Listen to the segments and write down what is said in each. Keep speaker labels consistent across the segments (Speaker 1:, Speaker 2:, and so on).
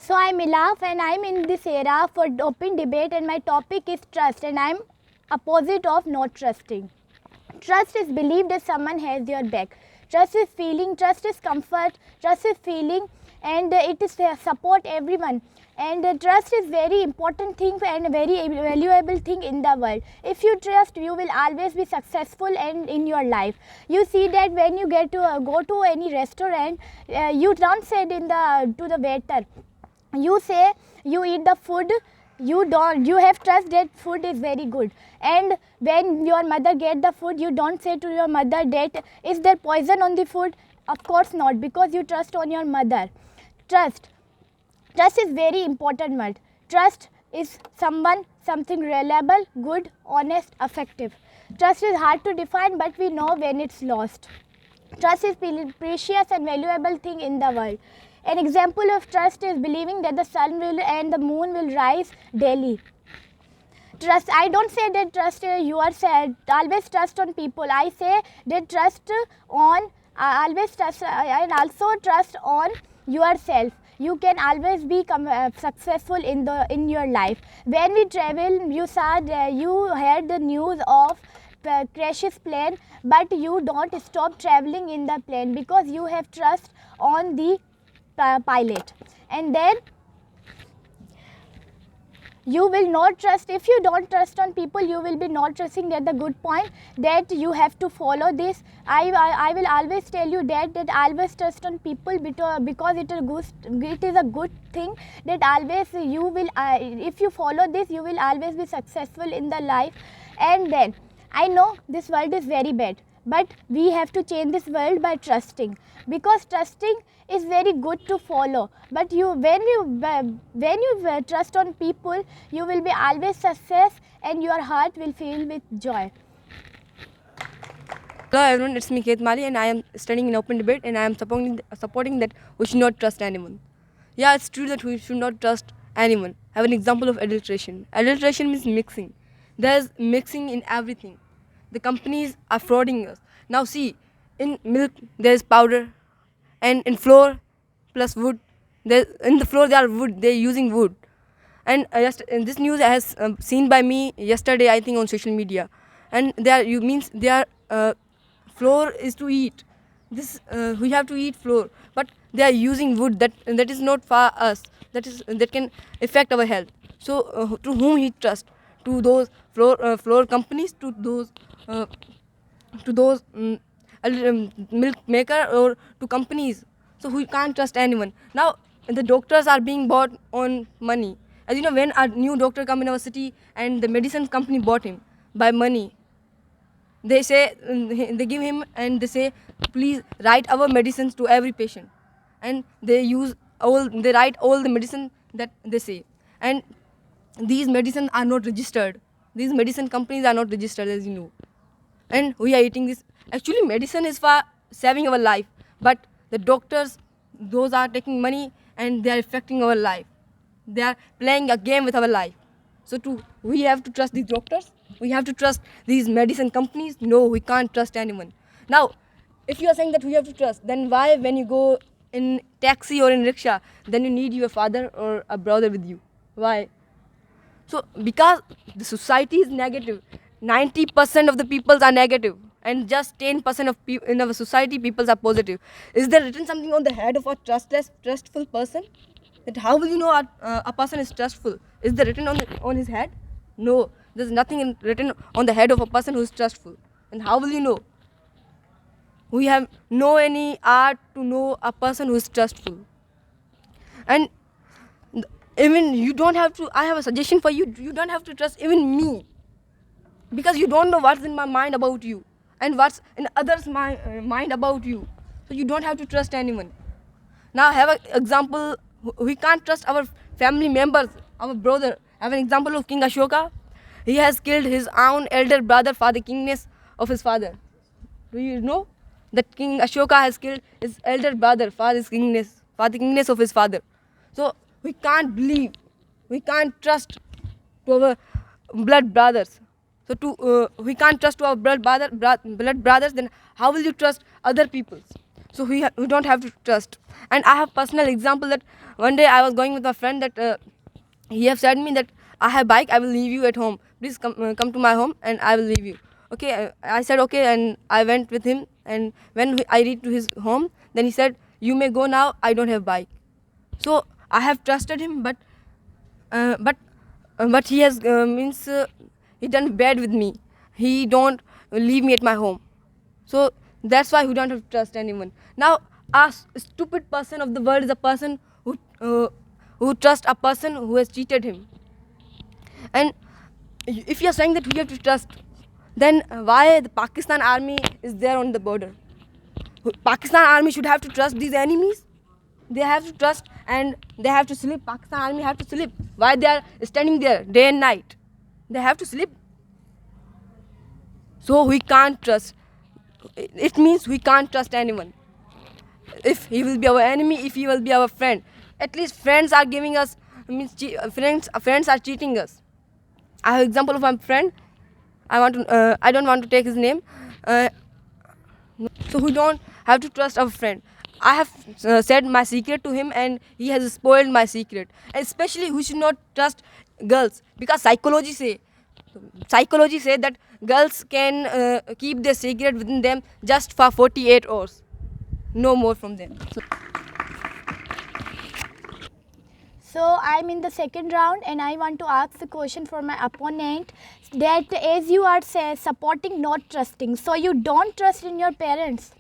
Speaker 1: So I'm Elaaf and I'm in this era for open debate, and my topic is trust, and I'm opposite of not trusting. Trust is believed that someone has your back. Trust is feeling, trust is comfort, trust is feeling, and it is support everyone. And trust is very important thing and very valuable thing in the world. If you trust, you will always be successful and in your life. You see that when you get to go to any restaurant, you don't say to the waiter. You say, you eat the food, you have trust that food is very good. And when your mother get the food, you don't say to your mother that is there poison on the food. Of course not, because you trust on your mother. Trust is very important word. Trust is something reliable, good, honest, effective. Trust is hard to define, but we know when it's lost. Trust is precious and valuable thing in the world. An example of trust is believing that the sun will and the moon will rise daily. Trust, I don't say that trust you are said always trust on people. I say that trust on always trust and also trust on yourself. You can always be successful in your life. When we travel, you saw you heard the news of crashes plane, but you don't stop traveling in the plane because you have trust on the pilot. And then you will not trust. If you don't trust on people, you will be not trusting. That the good point that you have to follow this. I will always tell you that always trust on people because it is a good thing that always you will if you follow this, you will always be successful in the life. And then I know this world is very bad, but we have to change this world by trusting, because trusting is very good to follow. But when you trust on people, you will be always success and your heart will fill with joy.
Speaker 2: Hello everyone, it's me Khet Malhi and I am studying in open debate and I am supporting that we should not trust anyone. Yeah, it's true that we should not trust anyone. I have an example of adulteration. Adulteration means mixing. There's mixing in everything. The companies are frauding us. Now see, in milk there is powder, and in flour plus wood. In the flour they are wood. They are using wood. And this news has seen by me yesterday, I think, on social media. And flour is to eat. This we have to eat flour, but they are using wood that is not for us. That can affect our health. So to whom he trust? To those flour companies, to those milk maker, or to companies. So we can't trust anyone. Now the doctors are being bought on money. As you know, when a new doctor come in our city and the medicine company bought him by money, they say, they give him and they say, please write our medicines to every patient, and they write all the medicine that they say. And these medicines are not registered. These medicine companies are not registered, as you know. And we are eating this. Actually, medicine is for saving our life, but the doctors, those are taking money and they are affecting our life. They are playing a game with our life. So we have to trust these doctors. We have to trust these medicine companies. No, we can't trust anyone. Now, if you are saying that we have to trust, then why, when you go in taxi or in rickshaw, then you need your father or a brother with you? Why? So because the society is negative. 90% of the peoples are negative, and just 10% of people in our society peoples are positive. Is there written something on the head of a trustful person? That how will you know a person is trustful? Is there written on his head? No, there's nothing written on the head of a person who is trustful. And how will you know? We have no any art to know a person who is trustful. And even you don't have to. I have a suggestion for you. You don't have to trust even me, because you don't know what's in my mind about you and what's in others' mind about you. So you don't have to trust anyone. Now I have an example. We can't trust our family members, our brother. I have an example of King Ashoka. He has killed his own elder brother for the kingness of his father. Do you know that King Ashoka has killed his elder brother for the kingness of his father? So we can't believe, we can't trust to our blood brothers. So we can't trust to our blood brothers. Then how will you trust other peoples? So we don't have to trust. And I have personal example that one day I was going with my friend that he have said me that I have bike, I will leave you at home. Please come to my home and I will leave you. Okay, I said okay, and I went with him. And when I reached to his home, then he said, "You may go now. I don't have bike." So I have trusted him, uh, but but he has means he done bad with me. He don't leave me at my home. So that's why we don't have to trust anyone. Now, a stupid person of the world is a person who trusts a person who has cheated him. And if you are saying that we have to trust, then why the Pakistan army is there on the border? Pakistan army should have to trust these enemies. They have to trust and they have to sleep. Pakistan army have to sleep. Why they are standing there day and night? They have to sleep. So we can't trust. It means we can't trust anyone. If he will be our enemy, if he will be our friend. At least friends are giving us, friends are cheating us. I have example of my friend. I don't want to take his name. Uh, so we don't have to trust our friend. I have said my secret to him and he has spoiled my secret. And especially we should not trust girls, because psychology say that girls can keep their secret within them just for 48 hours, no more from them.
Speaker 1: So I'm in the second round and I want to ask the question for my opponent, that as you are supporting not trusting, so you don't trust in your parents.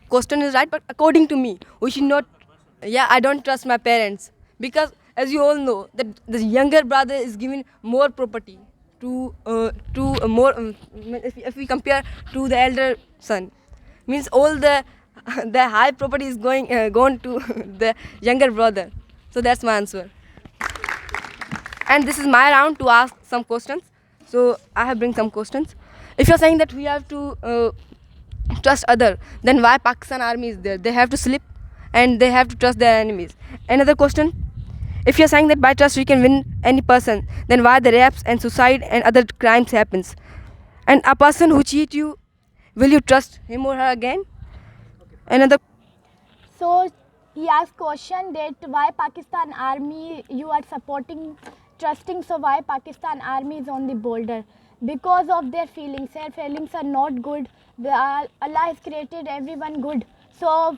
Speaker 2: Question is right, but according to me, we should not. Yeah, I don't trust my parents, because, as you all know, that the younger brother is given more property to more. If we compare to the elder son, means all the the high property is gone to the younger brother. So that's my answer. And this is my round to ask some questions. So I have bring some questions. If you're saying that we have to trust other, then why Pakistan army is there? They have to sleep and they have to trust their enemies. Another question: if you're saying that by trust we can win any person, then why the rapes and suicide and other crimes happens? And a person who cheat you, will you trust him or her again? Another.
Speaker 1: So he asked question that why Pakistan army you are supporting, trusting, so why Pakistan army is on the border? Because of their feelings. Their feelings are not good. Allah has created everyone good. So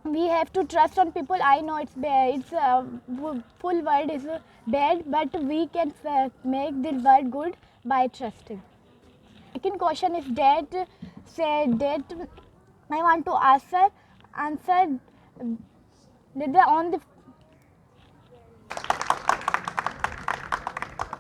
Speaker 1: we have to trust on people. I know it's bad. It's full world is bad, but we can make this world good by trusting. Second question is that I want to answer that on the